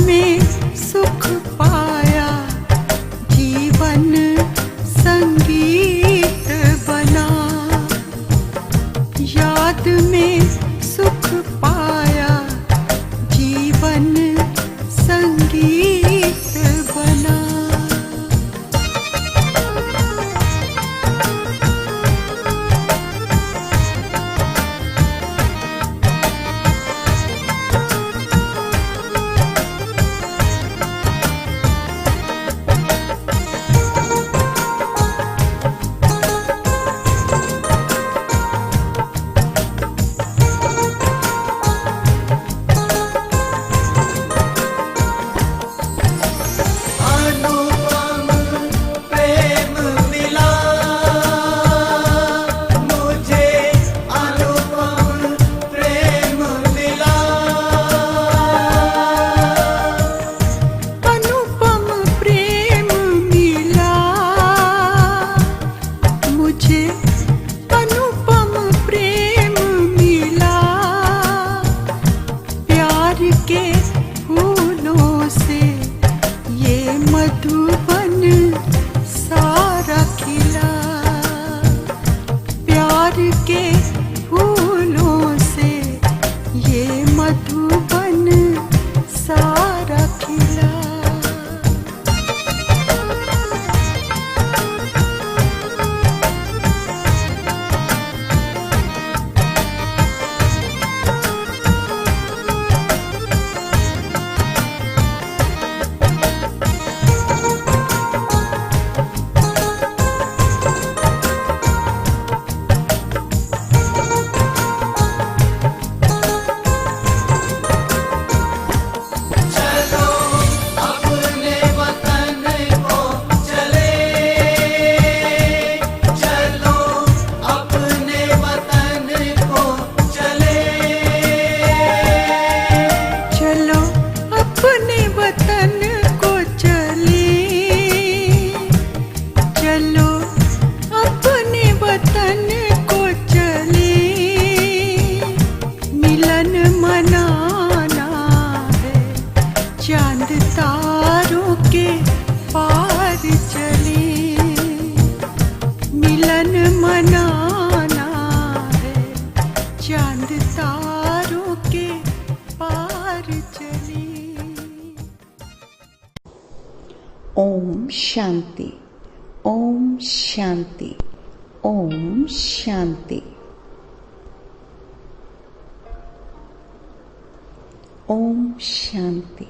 में सुख पाया, जीवन संगीत बना। याद में सुख पाया, जीवन संगीत बना। मधुबन सारा खिला, प्यार के फूलों से ये मधुबन सारा खिला। चांद तारों के पार चले, मिलन मनाना है, चांद तारों के पार चले। ओम शांति, ओम शांति, ओम शांति। ओम शांति।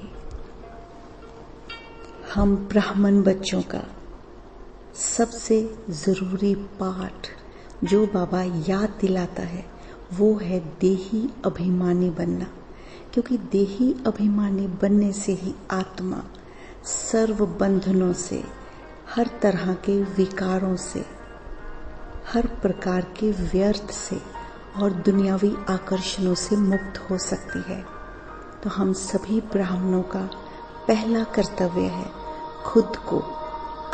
हम ब्राह्मण बच्चों का सबसे ज़रूरी पाठ जो बाबा याद दिलाता है वो है देही अभिमानी बनना, क्योंकि देही अभिमानी बनने से ही आत्मा सर्व बंधनों से, हर तरह के विकारों से, हर प्रकार के व्यर्थ से और दुनियावी आकर्षणों से मुक्त हो सकती है। तो हम सभी ब्राह्मणों का पहला कर्तव्य है खुद को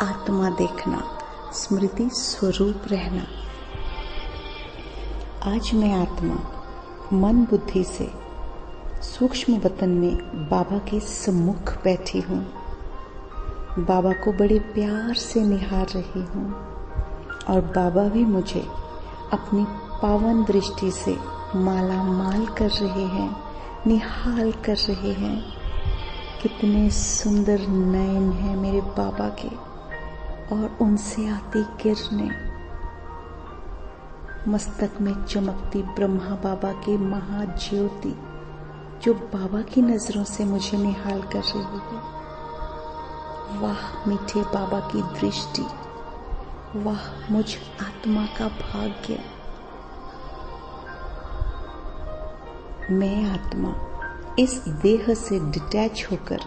आत्मा देखना, स्मृति स्वरूप रहना। आज मैं आत्मा मन बुद्धि से सूक्ष्म वतन में बाबा के सम्मुख बैठी हूँ। बाबा को बड़े प्यार से निहार रही हूँ और बाबा भी मुझे अपनी पावन दृष्टि से माला माल कर रहे हैं, निहाल कर रहे हैं। कितने सुंदर नयन हैं मेरे बाबा के और उनसे आती किरणें, मस्तक में चमकती ब्रह्मा बाबा की महाज्योति जो बाबा की नजरों से मुझे निहाल कर रही है। वाह मीठे बाबा की दृष्टि, वाह मुझ आत्मा का भाग्य। मैं आत्मा इस देह से डिटैच होकर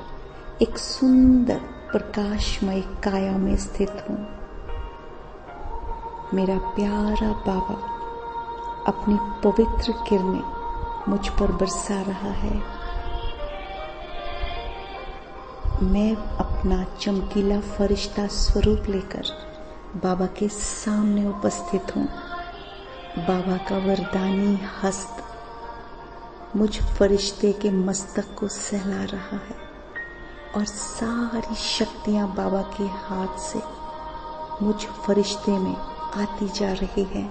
एक सुंदर प्रकाशमय काया में स्थित हूँ। मेरा प्यारा बाबा अपनी पवित्र किरणें मुझ पर बरसा रहा है। मैं अपना चमकीला फरिश्ता स्वरूप लेकर बाबा के सामने उपस्थित हूँ। बाबा का वरदानी हस्त मुझ फरिश्ते के मस्तक को सहला रहा है। और सारी शक्तियां बाबा के हाथ से मुझ फरिश्ते में आती जा रही है।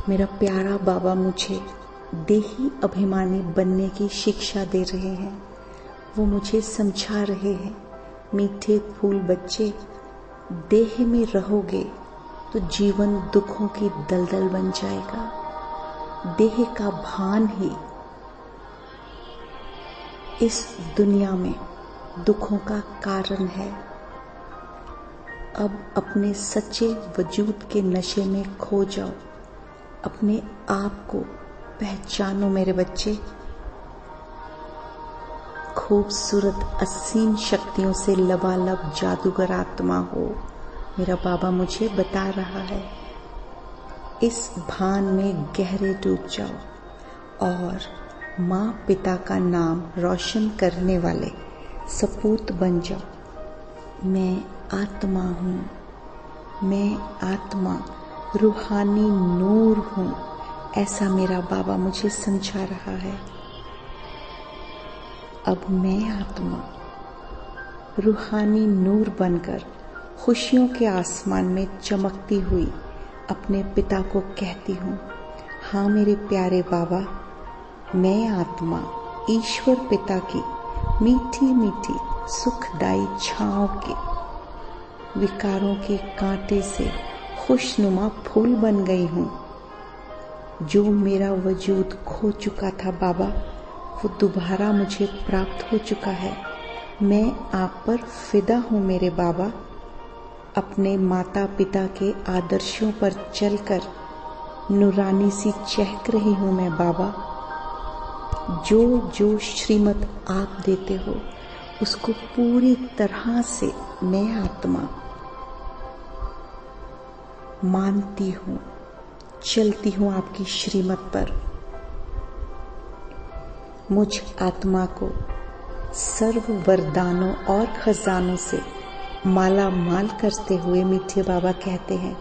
मेरा प्यारा बाबा मुझे देही अभिमानी बनने की शिक्षा दे रहे हैं। वो मुझे समझा रहे हैं, मीठे फूल बच्चे, देह में रहोगे तो जीवन दुखों की दलदल बन जाएगा। देह का भान ही इस दुनिया में दुखों का कारण है। अब अपने सच्चे वजूद के नशे में खो जाओ, अपने आप को पहचानो मेरे बच्चे। खूबसूरत असीम शक्तियों से लबालब जादूगर आत्मा हो, मेरा बाबा मुझे बता रहा है। इस भान में गहरे डूब जाओ और माँ पिता का नाम रोशन करने वाले सपूत बन जाओ। मैं आत्मा हूँ, मैं आत्मा रूहानी नूर हूँ, ऐसा मेरा बाबा मुझे समझा रहा है। अब मैं आत्मा रूहानी नूर बनकर खुशियों के आसमान में चमकती हुई अपने पिता को कहती हूँ, हाँ मेरे प्यारे बाबा, मैं आत्मा ईश्वर पिता की मीठी मीठी सुखदाई छाँव के विकारों के कांटे से खुशनुमा फूल बन गई हूँ। जो मेरा वजूद खो चुका था बाबा, वो दोबारा मुझे प्राप्त हो चुका है। मैं आप पर फिदा हूँ मेरे बाबा। अपने माता पिता के आदर्शों पर चलकर नूरानी सी चहक रही हूँ मैं बाबा। जो जो श्रीमत आप देते हो उसको पूरी तरह से मैं आत्मा मानती हूँ, चलती हूँ आपकी श्रीमत पर। मुझ आत्मा को सर्व वरदानों और खजानों से माला माल करते हुए मीठे बाबा कहते हैं,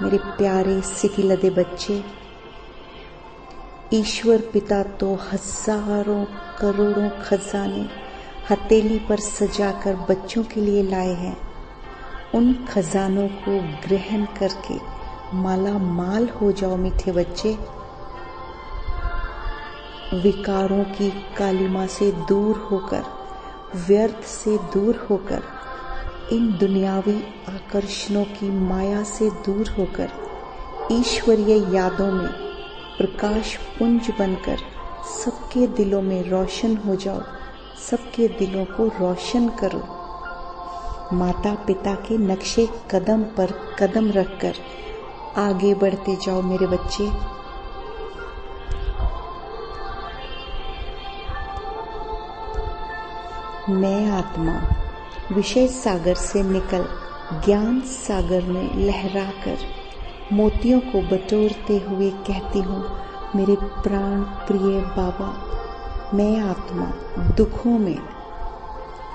मेरे प्यारे सिकिलदे बच्चे, ईश्वर पिता तो हजारों करोड़ों खजाने हथेली पर सजाकर बच्चों के लिए लाए हैं। उन खजानों को ग्रहण करके माला माल हो जाओ मीठे बच्चे। विकारों की कालिमा से दूर होकर, व्यर्थ से दूर होकर, इन दुनियावी आकर्षणों की माया से दूर होकर ईश्वरीय यादों में प्रकाश पुंज बनकर सबके दिलों में रोशन हो जाओ। सबके दिलों को रोशन करो। माता पिता के नक्शे कदम पर कदम रखकर आगे बढ़ते जाओ मेरे बच्चे। मैं आत्मा विषय सागर से निकल ज्ञान सागर में लहराकर मोतियों को बटोरते हुए कहती हूँ, मेरे प्राण प्रिय बाबा, मैं आत्मा दुखों में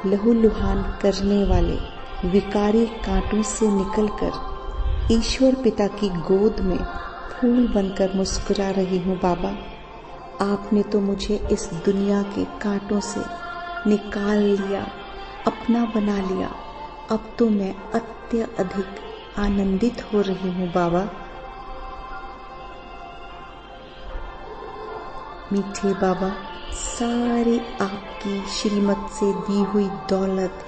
लहूलुहान करने वाले विकारी कांटों से निकलकर ईश्वर पिता की गोद में फूल बनकर मुस्कुरा रही हूँ बाबा। आपने तो मुझे इस दुनिया के कांटों से निकाल लिया, अपना बना लिया। अब तो मैं अत्यधिक आनंदित हो रही हूँ बाबा। मीठे बाबा, सारी आपकी श्रीमत से दी हुई दौलत,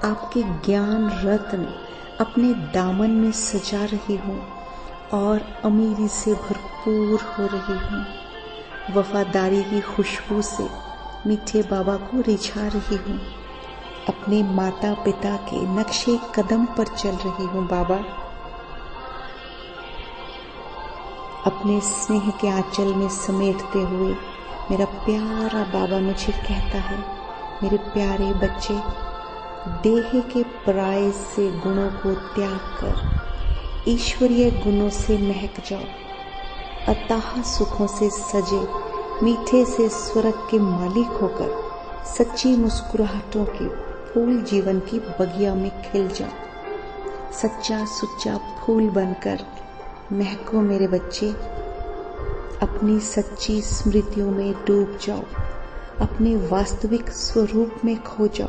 आपके ज्ञान रत्न अपने दामन में सजा रही हूँ और अमीरी से भरपूर हो रही हूँ। वफादारी की खुशबू से मीठे बाबा को रिझा रही हूँ। अपने माता पिता के नक्शे कदम पर चल रही हूँ बाबा। अपने स्नेह के आंचल में समेटते हुए मेरा प्यारा बाबा मुझे कहता है, मेरे प्यारे बच्चे, देह के पराये से गुणों को त्याग कर ईश्वरीय गुणों से महक जाओ। अथाह सुखों से सजे मीठे से स्वर्ग के मालिक होकर सच्ची मुस्कुराहटों के फूल जीवन की बगिया में खिल जाओ। सच्चा सुच्चा फूल बनकर महको मेरे बच्चे। अपनी सच्ची स्मृतियों में डूब जाओ। अपने वास्तविक स्वरूप में खो जाओ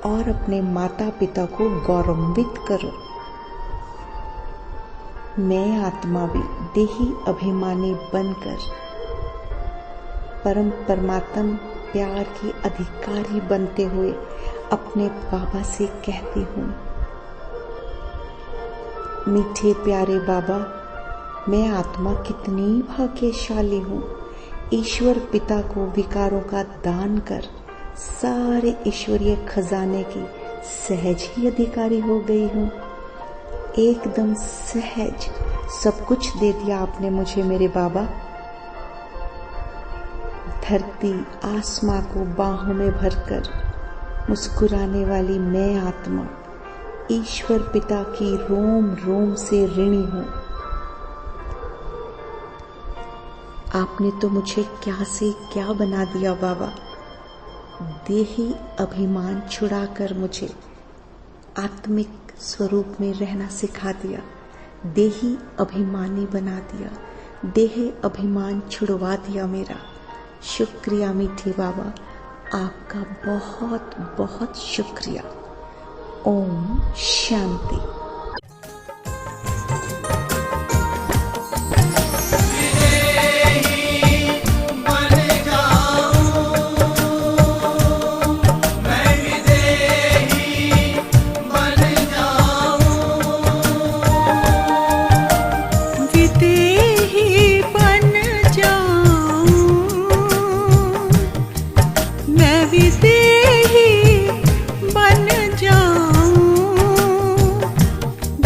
और अपने माता पिता को गौरवान्वित करो। मैं आत्मा भी देही अभिमानी बनकर परम परमात्म प्यार की अधिकारी बनते हुए अपने बाबा से कहती हूँ, मीठे प्यारे बाबा, मैं आत्मा कितनी भाग्यशाली हूँ। ईश्वर पिता को विकारों का दान कर सारे ईश्वरीय खजाने की सहज ही अधिकारी हो गई हूँ। एकदम सहज सब कुछ दे दिया आपने मुझे मेरे बाबा। धरती आसमां को बाहों में भरकर मुस्कुराने वाली मैं आत्मा ईश्वर पिता की रोम रोम से ऋणी हूँ। आपने तो मुझे क्या से क्या बना दिया बाबा। देही अभिमान छुड़ाकर मुझे आत्मिक स्वरूप में रहना सिखा दिया। देही अभिमानी बना दिया, देह अभिमान छुड़वा दिया मेरा। शुक्रिया मीठे बाबा, आपका बहुत बहुत शुक्रिया। ओम शांति।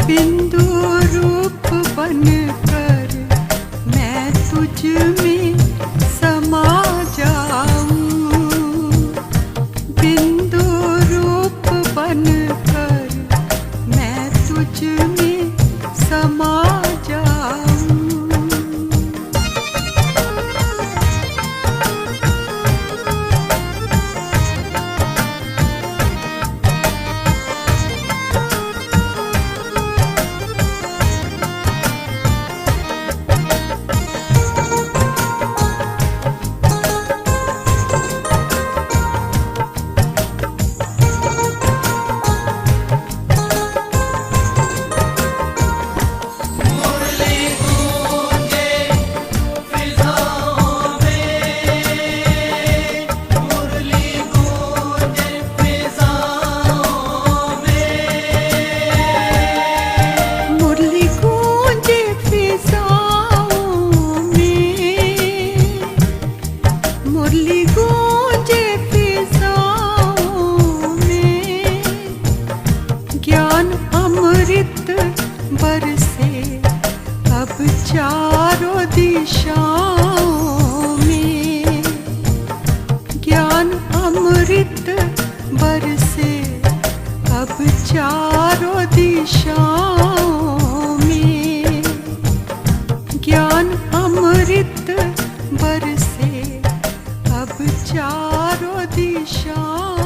बिंदु रूप बनकर मैं तुझ में समा जाऊं। बिंदु रूप बनकर मैं तुझ में समा जाऊं। मुरली गूंजे फिजाओं में, ज्ञान अमृत बरसे अब चारों दिशाओं में। ज्ञान अमृत बरसे अब चारों दिशाओं में। ज्ञान अमृत बरसे अब चारों दिशाओं